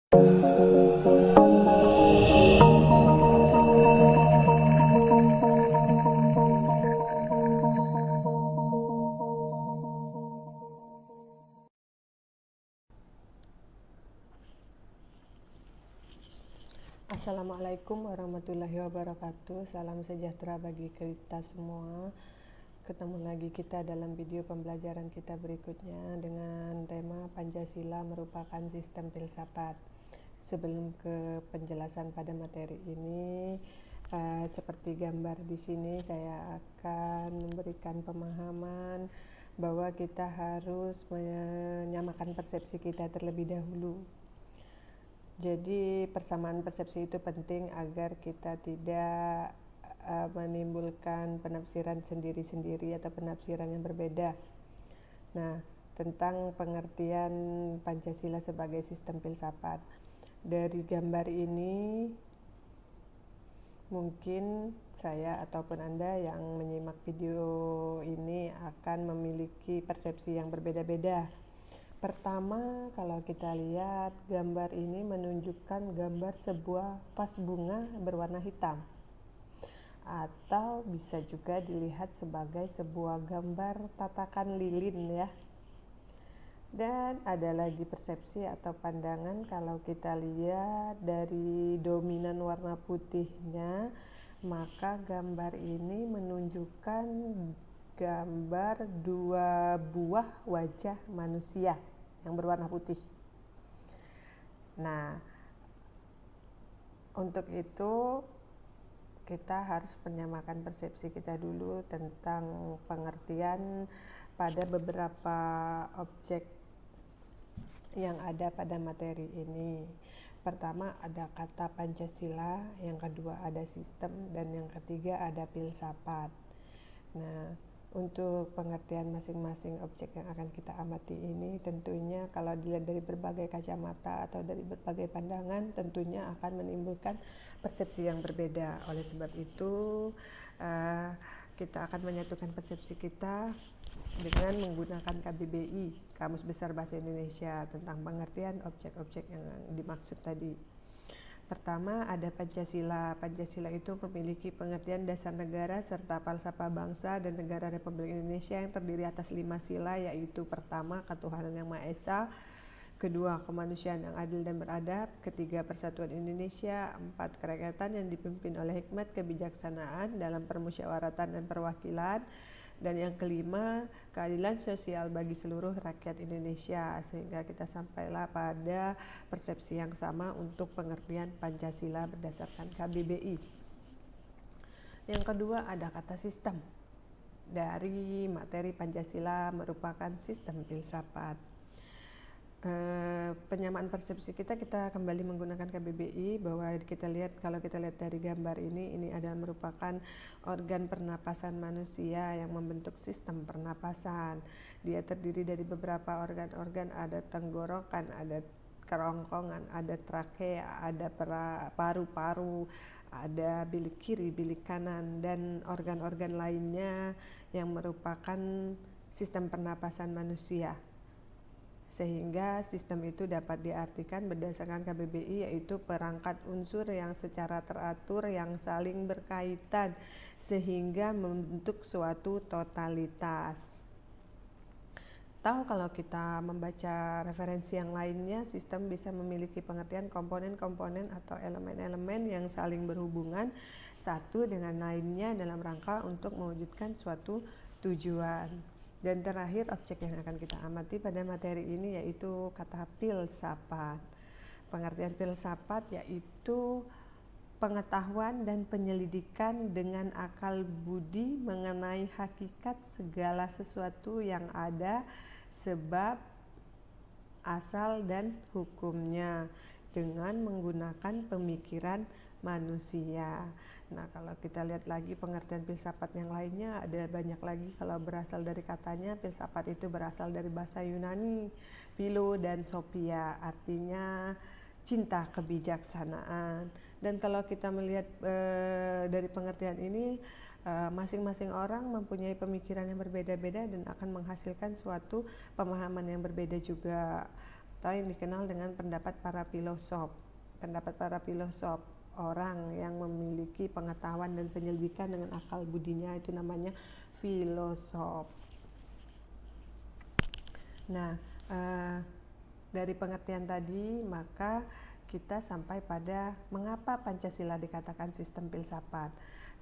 Assalamualaikum warahmatullahi wabarakatuh. Salam sejahtera bagi kita semua. Ketemu lagi kita dalam video pembelajaran kita berikutnya dengan tema Pancasila merupakan sistem filsafat. Sebelum ke penjelasan pada materi ini, seperti gambar di sini, saya akan memberikan pemahaman bahwa kita harus menyamakan persepsi kita terlebih dahulu. Jadi persamaan persepsi itu penting agar kita tidak menimbulkan penafsiran sendiri-sendiri atau penafsiran yang berbeda. Nah, tentang pengertian Pancasila sebagai sistem filsafat. Dari gambar ini, mungkin saya ataupun Anda yang menyimak video ini akan memiliki persepsi yang berbeda-beda. Pertama, kalau kita lihat gambar ini menunjukkan gambar sebuah vas bunga berwarna hitam, atau bisa juga dilihat sebagai sebuah gambar tatakan lilin ya. Dan ada lagi persepsi atau pandangan kalau kita lihat dari dominan warna putihnya, maka gambar ini menunjukkan gambar dua buah wajah manusia yang berwarna putih. Nah, untuk itu kita harus menyamakan persepsi kita dulu tentang pengertian pada beberapa objek yang ada pada materi ini. Pertama ada kata Pancasila, yang kedua ada sistem, dan yang ketiga ada filsafat. Nah, untuk pengertian masing-masing objek yang akan kita amati ini tentunya kalau dilihat dari berbagai kacamata atau dari berbagai pandangan tentunya akan menimbulkan persepsi yang berbeda. Oleh sebab itu kita akan menyatukan persepsi kita dengan menggunakan KBBI, Kamus Besar Bahasa Indonesia, tentang pengertian objek-objek yang dimaksud tadi. Pertama ada Pancasila. Pancasila itu memiliki pengertian dasar negara serta falsafah bangsa dan negara Republik Indonesia yang terdiri atas 5 sila, yaitu pertama ketuhanan yang Maha Esa, kedua kemanusiaan yang adil dan beradab, ketiga persatuan Indonesia, empat kerakyatan yang dipimpin oleh hikmat kebijaksanaan dalam permusyawaratan dan perwakilan, dan yang kelima keadilan sosial bagi seluruh rakyat Indonesia. Sehingga kita sampailah pada persepsi yang sama untuk pengertian Pancasila berdasarkan KBBI. Yang kedua ada kata sistem. Dari materi Pancasila merupakan sistem filsafat. Penyamaan persepsi kita kembali menggunakan KBBI, bahwa kalau kita lihat dari gambar ini adalah merupakan organ pernapasan manusia yang membentuk sistem pernapasan. Dia terdiri dari beberapa organ-organ, ada tenggorokan, ada kerongkongan, ada trakea, ada paru-paru, ada bilik kiri, bilik kanan, dan organ-organ lainnya yang merupakan sistem pernapasan manusia. Sehingga sistem itu dapat diartikan berdasarkan KBBI yaitu perangkat unsur yang secara teratur yang saling berkaitan sehingga membentuk suatu totalitas. Atau kalau kita membaca referensi yang lainnya, sistem bisa memiliki pengertian komponen-komponen atau elemen-elemen yang saling berhubungan satu dengan lainnya dalam rangka untuk mewujudkan suatu tujuan. Dan terakhir objek yang akan kita amati pada materi ini yaitu kata filsafat. Pengertian filsafat yaitu pengetahuan dan penyelidikan dengan akal budi mengenai hakikat segala sesuatu yang ada, sebab, asal, dan hukumnya dengan menggunakan pemikiran manusia. Nah, kalau kita lihat lagi pengertian filsafat yang lainnya ada banyak lagi. Kalau berasal dari katanya, filsafat itu berasal dari bahasa Yunani, philo dan sophia, artinya cinta kebijaksanaan. Dan kalau kita melihat dari pengertian ini, masing-masing orang mempunyai pemikiran yang berbeda-beda dan akan menghasilkan suatu pemahaman yang berbeda juga. atau yang dikenal dengan pendapat para filosof. Pendapat para filosof, orang yang memiliki pengetahuan dan penyelidikan dengan akal budinya, itu namanya filosof. Nah, dari pengertian tadi maka kita sampai pada mengapa Pancasila dikatakan sistem filsafat.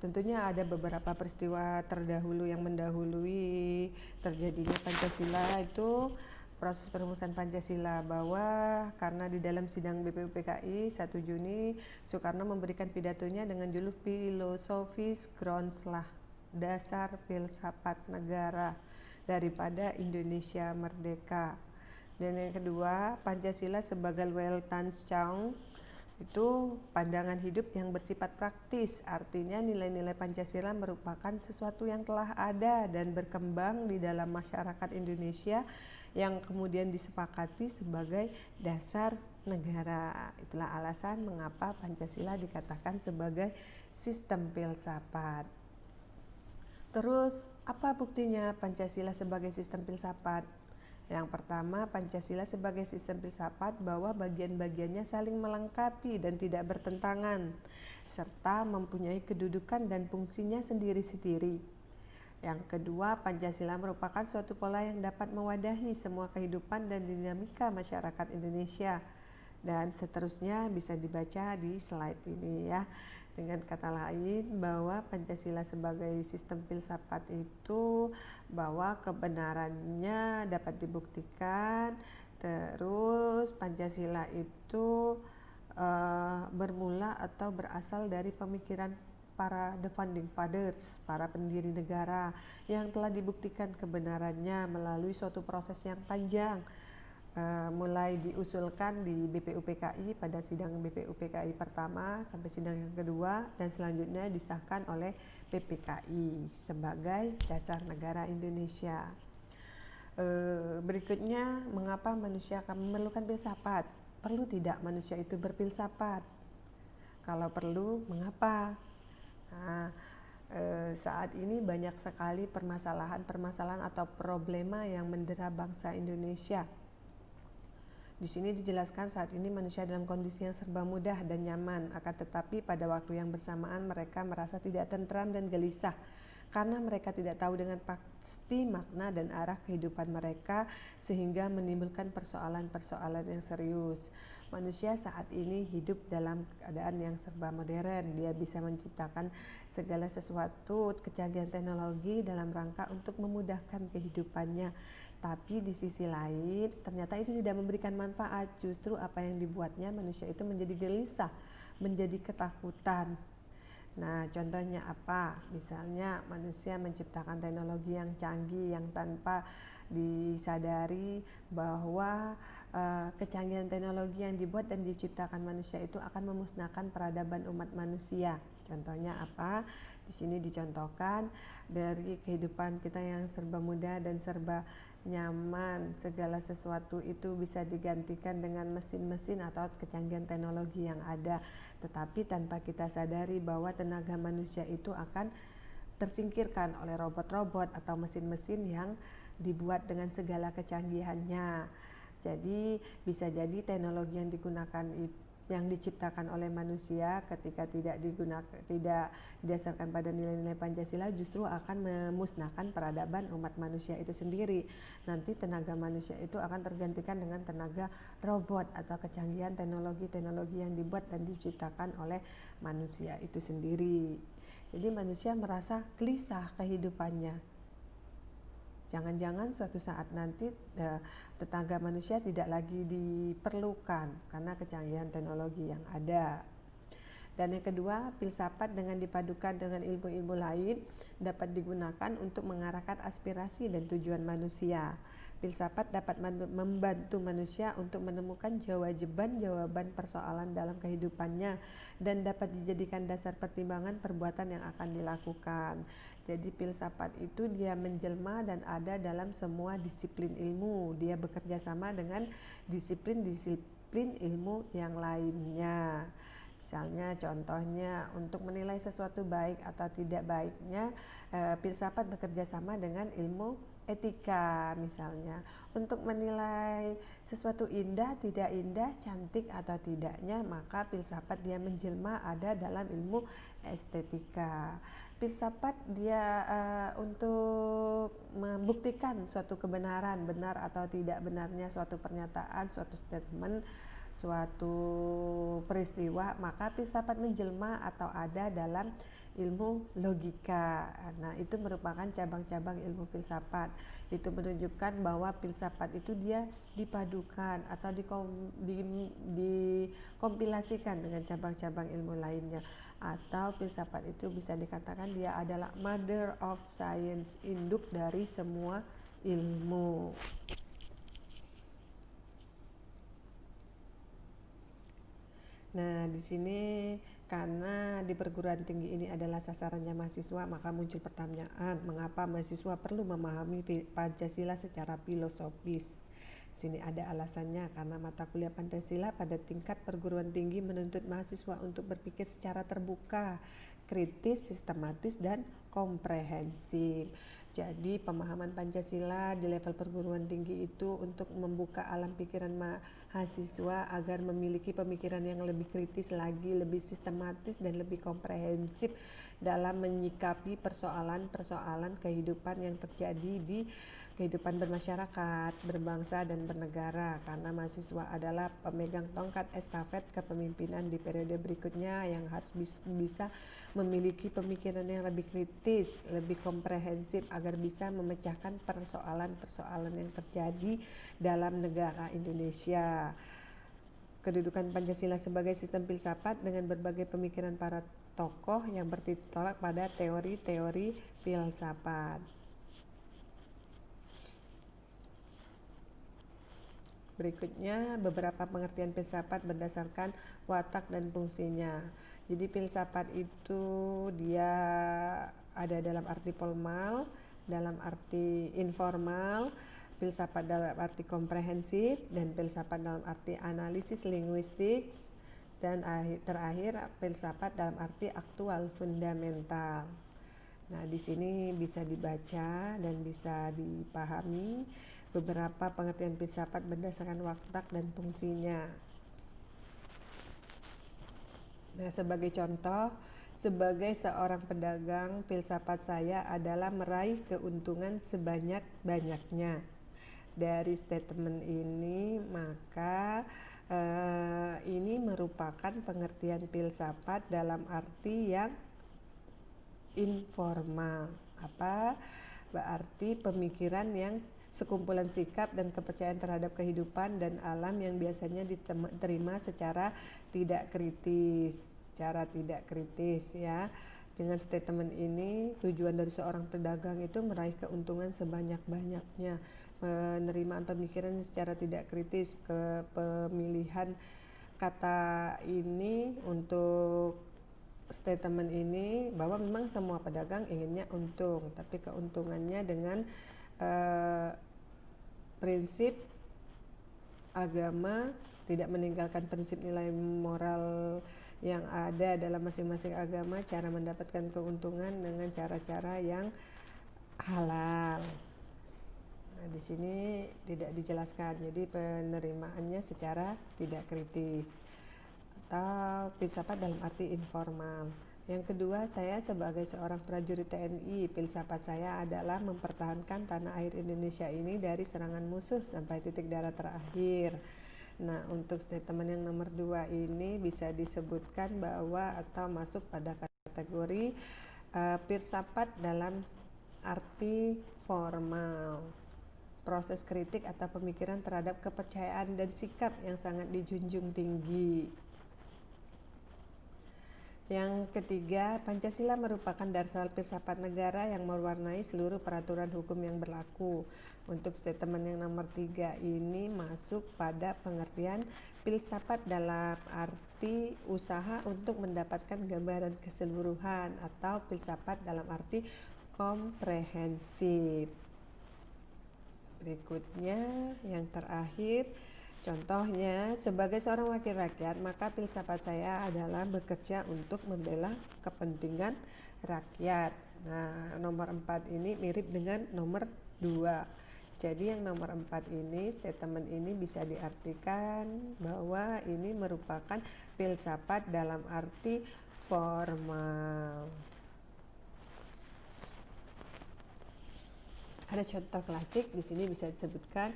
Tentunya ada beberapa peristiwa terdahulu yang mendahului terjadinya Pancasila, itu proses perumusan Pancasila, bahwa karena di dalam sidang BPUPKI 1 Juni Soekarno memberikan pidatonya dengan judul Philosophisch Grundslag, dasar filsafat negara daripada Indonesia merdeka. Dan yang kedua, Pancasila sebagai Weltanschauung, itu pandangan hidup yang bersifat praktis. Artinya nilai-nilai Pancasila merupakan sesuatu yang telah ada dan berkembang di dalam masyarakat Indonesia yang kemudian disepakati sebagai dasar negara. Itulah alasan mengapa Pancasila dikatakan sebagai sistem filsafat. Terus apa buktinya Pancasila sebagai sistem filsafat? Yang pertama, Pancasila sebagai sistem filsafat bahwa bagian-bagiannya saling melengkapi dan tidak bertentangan, serta mempunyai kedudukan dan fungsinya sendiri-sendiri. Yang kedua, Pancasila merupakan suatu pola yang dapat mewadahi semua kehidupan dan dinamika masyarakat Indonesia. Dan seterusnya bisa dibaca di slide ini ya. Dengan kata lain, bahwa Pancasila sebagai sistem filsafat itu bahwa kebenarannya dapat dibuktikan. Terus Pancasila itu bermula atau berasal dari pemikiran para the founding fathers, para pendiri negara, yang telah dibuktikan kebenarannya melalui suatu proses yang panjang. Mulai diusulkan di BPUPKI pada sidang BPUPKI pertama sampai sidang yang kedua, dan selanjutnya disahkan oleh PPKI sebagai dasar negara Indonesia. Berikutnya, mengapa manusia akan memerlukan filsafat? Perlu tidak manusia itu berfilsafat? Kalau perlu, mengapa? Nah, saat ini banyak sekali permasalahan atau problema yang mendera bangsa Indonesia. Di sini dijelaskan saat ini manusia dalam kondisi yang serba mudah dan nyaman, akan tetapi pada waktu yang bersamaan mereka merasa tidak tentram dan gelisah karena mereka tidak tahu dengan pasti makna dan arah kehidupan mereka, sehingga menimbulkan persoalan-persoalan yang serius. Manusia saat ini hidup dalam keadaan yang serba modern. Dia bisa menciptakan segala sesuatu, kecanggihan teknologi dalam rangka untuk memudahkan kehidupannya. Tapi di sisi lain ternyata itu tidak memberikan manfaat. Justru apa yang dibuatnya manusia itu menjadi gelisah, menjadi ketakutan. Nah, contohnya apa? Misalnya manusia menciptakan teknologi yang canggih yang tanpa disadari bahwa kecanggihan teknologi yang dibuat dan diciptakan manusia itu akan memusnahkan peradaban umat manusia. Contohnya apa? Di sini dicontohkan dari kehidupan kita yang serba mudah dan serba nyaman, segala sesuatu itu bisa digantikan dengan mesin-mesin atau kecanggihan teknologi yang ada, tetapi tanpa kita sadari bahwa tenaga manusia itu akan tersingkirkan oleh robot-robot atau mesin-mesin yang dibuat dengan segala kecanggihannya. Jadi bisa jadi teknologi yang digunakan itu, yang diciptakan oleh manusia, ketika tidak didasarkan pada nilai-nilai Pancasila, justru akan memusnahkan peradaban umat manusia itu sendiri. Nanti tenaga manusia itu akan tergantikan dengan tenaga robot atau kecanggihan teknologi-teknologi yang dibuat dan diciptakan oleh manusia itu sendiri. Jadi manusia merasa gelisah kehidupannya. Jangan-jangan suatu saat nanti tenaga manusia tidak lagi diperlukan karena kecanggihan teknologi yang ada. Dan yang kedua, filsafat dengan dipadukan dengan ilmu-ilmu lain dapat digunakan untuk mengarahkan aspirasi dan tujuan manusia. Filsafat dapat membantu manusia untuk menemukan jawaban persoalan dalam kehidupannya dan dapat dijadikan dasar pertimbangan perbuatan yang akan dilakukan. Jadi filsafat itu dia menjelma dan ada dalam semua disiplin ilmu. Dia bekerja sama dengan disiplin-disiplin ilmu yang lainnya. Misalnya contohnya untuk menilai sesuatu baik atau tidak baiknya, filsafat bekerja sama dengan ilmu etika misalnya, untuk menilai sesuatu indah, tidak indah, cantik atau tidaknya, maka filsafat dia menjelma ada dalam ilmu estetika. Filsafat dia untuk membuktikan suatu kebenaran, benar atau tidak benarnya suatu pernyataan, suatu statement, suatu peristiwa, maka filsafat menjelma atau ada dalam ilmu logika. Nah, itu merupakan cabang-cabang ilmu filsafat. Itu menunjukkan bahwa filsafat itu dia dipadukan atau dikompilasikan dengan cabang-cabang ilmu lainnya. Atau filsafat itu bisa dikatakan dia adalah mother of science, induk dari semua ilmu. Nah, di sini karena di perguruan tinggi ini adalah sasarannya mahasiswa, maka muncul pertanyaan, mengapa mahasiswa perlu memahami Pancasila secara filosofis? Sini ada alasannya, karena mata kuliah Pancasila pada tingkat perguruan tinggi menuntut mahasiswa untuk berpikir secara terbuka, kritis, sistematis, dan komprehensif. Jadi pemahaman Pancasila di level perguruan tinggi itu untuk membuka alam pikiran mahasiswa agar memiliki pemikiran yang lebih kritis lagi, lebih sistematis dan lebih komprehensif dalam menyikapi persoalan-persoalan kehidupan yang terjadi di kehidupan bermasyarakat, berbangsa dan bernegara, karena mahasiswa adalah pemegang tongkat estafet kepemimpinan di periode berikutnya yang harus bisa memiliki pemikiran yang lebih kritis, lebih komprehensif agar bisa memecahkan persoalan-persoalan yang terjadi dalam negara Indonesia. Kedudukan Pancasila sebagai sistem filsafat dengan berbagai pemikiran para tokoh yang bertolak pada teori-teori filsafat. Berikutnya beberapa pengertian filsafat berdasarkan watak dan fungsinya. Jadi filsafat itu dia ada dalam arti formal, dalam arti informal, filsafat dalam arti komprehensif, dan filsafat dalam arti analisis linguistik, dan terakhir filsafat dalam arti aktual fundamental. Nah, di sini bisa dibaca dan bisa dipahami beberapa pengertian filsafat berdasarkan watak dan fungsinya. Nah, sebagai contoh, sebagai seorang pedagang, filsafat saya adalah meraih keuntungan sebanyak-banyaknya. Dari statement ini, maka ini merupakan pengertian filsafat dalam arti yang informal. Apa? Berarti pemikiran yang sekumpulan sikap dan kepercayaan terhadap kehidupan dan alam yang biasanya diterima secara tidak kritis, ya. Dengan statement ini, tujuan dari seorang pedagang itu meraih keuntungan sebanyak-banyaknya. Penerimaan pemikiran secara tidak kritis, pemilihan kata ini untuk statement ini bahwa memang semua pedagang inginnya untung, tapi keuntungannya dengan prinsip agama, tidak meninggalkan prinsip nilai moral yang ada dalam masing-masing agama, cara mendapatkan keuntungan dengan cara-cara yang halal. Nah, di sini tidak dijelaskan, jadi penerimaannya secara tidak kritis atau filsafat dalam arti informal. Yang kedua, saya sebagai seorang prajurit TNI, filsafat saya adalah mempertahankan tanah air Indonesia ini dari serangan musuh sampai titik darah terakhir. Nah, untuk statement yang nomor 2 ini bisa disebutkan bahwa atau masuk pada kategori filsafat dalam arti formal. Proses kritik atau pemikiran terhadap kepercayaan dan sikap yang sangat dijunjung tinggi. Yang ketiga, Pancasila merupakan dasar filsafat negara yang mewarnai seluruh peraturan hukum yang berlaku. Untuk statement yang nomor 3 ini masuk pada pengertian filsafat dalam arti usaha untuk mendapatkan gambaran keseluruhan atau filsafat dalam arti komprehensif. Berikutnya, yang terakhir, contohnya, sebagai seorang wakil rakyat, maka filsafat saya adalah bekerja untuk membela kepentingan rakyat. Nah, nomor 4 ini mirip dengan nomor 2. Jadi yang nomor 4 ini, statement ini bisa diartikan bahwa ini merupakan filsafat dalam arti formal. Ada contoh klasik di sini bisa disebutkan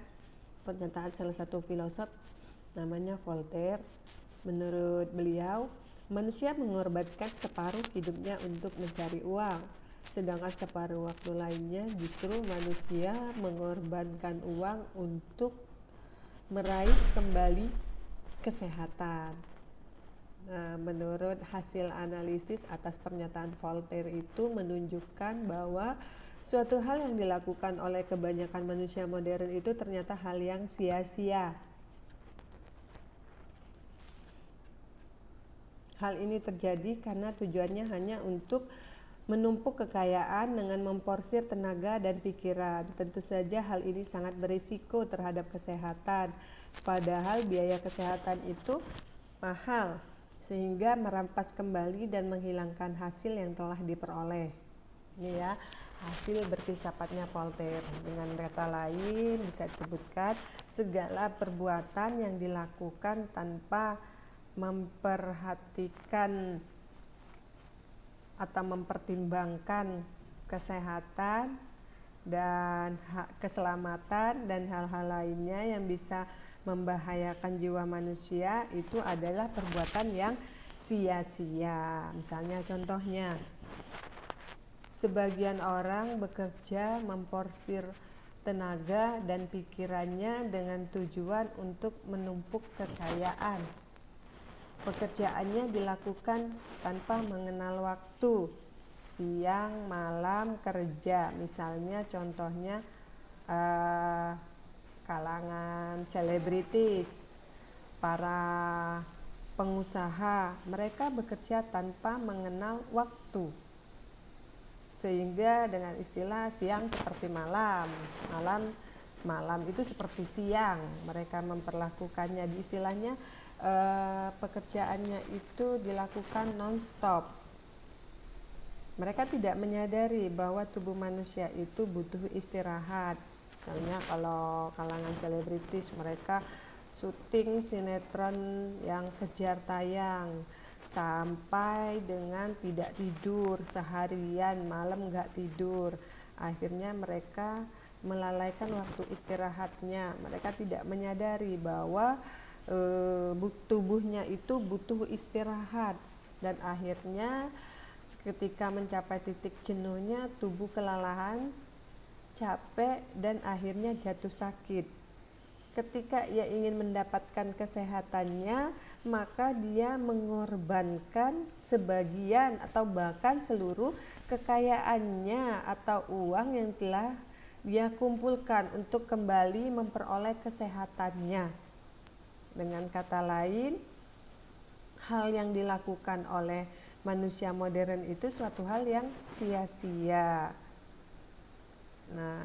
pernyataan salah satu filosof namanya Voltaire. Menurut beliau, manusia mengorbankan separuh hidupnya untuk mencari uang, sedangkan separuh waktu lainnya justru manusia mengorbankan uang untuk meraih kembali kesehatan. Nah, menurut hasil analisis atas pernyataan Voltaire itu menunjukkan bahwa suatu hal yang dilakukan oleh kebanyakan manusia modern itu ternyata hal yang sia-sia. Hal ini terjadi karena tujuannya hanya untuk menumpuk kekayaan dengan memporsir tenaga dan pikiran. Tentu saja hal ini sangat berisiko terhadap kesehatan, padahal biaya kesehatan itu mahal, sehingga merampas kembali dan menghilangkan hasil yang telah diperoleh. Ini ya, hasil berfilsafatnya Voltaire. Dengan kata lain bisa disebutkan segala perbuatan yang dilakukan tanpa memperhatikan atau mempertimbangkan kesehatan dan keselamatan dan hal-hal lainnya yang bisa membahayakan jiwa manusia itu adalah perbuatan yang sia-sia. Misalnya contohnya, sebagian orang bekerja memporsir tenaga dan pikirannya dengan tujuan untuk menumpuk kekayaan. Pekerjaannya dilakukan tanpa mengenal waktu, siang, malam, kerja. Misalnya contohnya kalangan selebritis, para pengusaha, mereka bekerja tanpa mengenal waktu. Sehingga dengan istilah siang seperti malam, malam itu seperti siang. Mereka memperlakukannya di istilahnya pekerjaannya itu dilakukan non-stop. Mereka tidak menyadari bahwa tubuh manusia itu butuh istirahat. Misalnya kalau kalangan selebritis, mereka syuting sinetron yang kejar tayang sampai dengan tidak tidur seharian, malam nggak tidur. Akhirnya mereka melalaikan waktu istirahatnya. Mereka tidak menyadari bahwa tubuhnya itu butuh istirahat, dan akhirnya ketika mencapai titik jenuhnya tubuh kelelahan, capek, dan akhirnya jatuh sakit. Ketika ia ingin mendapatkan kesehatannya, maka dia mengorbankan sebagian atau bahkan seluruh kekayaannya atau uang yang telah dia kumpulkan untuk kembali memperoleh kesehatannya. Dengan kata lain, hal yang dilakukan oleh manusia modern itu suatu hal yang sia-sia. Nah,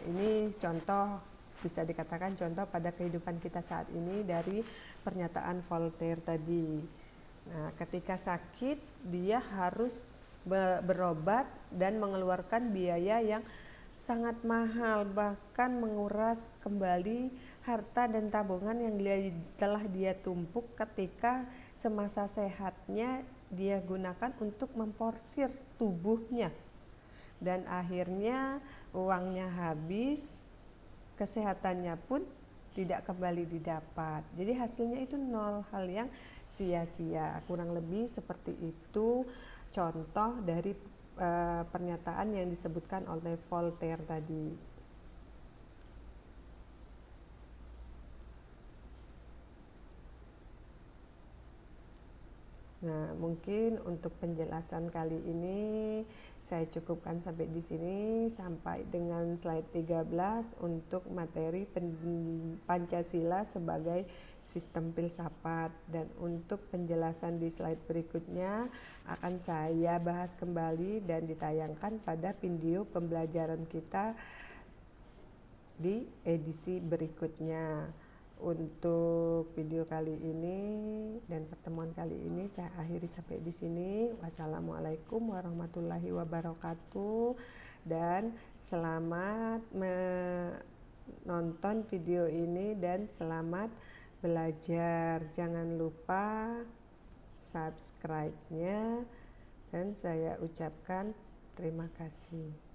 ini contoh, bisa dikatakan contoh pada kehidupan kita saat ini dari pernyataan Voltaire tadi. Nah, ketika sakit, dia harus berobat dan mengeluarkan biaya yang sangat mahal, bahkan menguras kembali harta dan tabungan yang telah dia tumpuk ketika semasa sehatnya dia gunakan untuk memporsir tubuhnya, dan akhirnya uangnya habis, kesehatannya pun tidak kembali didapat. Jadi hasilnya itu nol, hal yang sia-sia. Kurang lebih seperti itu contoh dari pernyataan yang disebutkan oleh Voltaire tadi. Nah, mungkin untuk penjelasan kali ini saya cukupkan sampai di sini, sampai dengan slide 13 untuk materi Pancasila sebagai sistem filsafat, dan untuk penjelasan di slide berikutnya akan saya bahas kembali dan ditayangkan pada video pembelajaran kita di edisi berikutnya. Untuk video kali ini dan pertemuan kali ini saya akhiri sampai di sini. Wassalamualaikum warahmatullahi wabarakatuh. dan selamat menonton video ini dan selamat belajar. Jangan lupa subscribe-nya dan saya ucapkan terima kasih.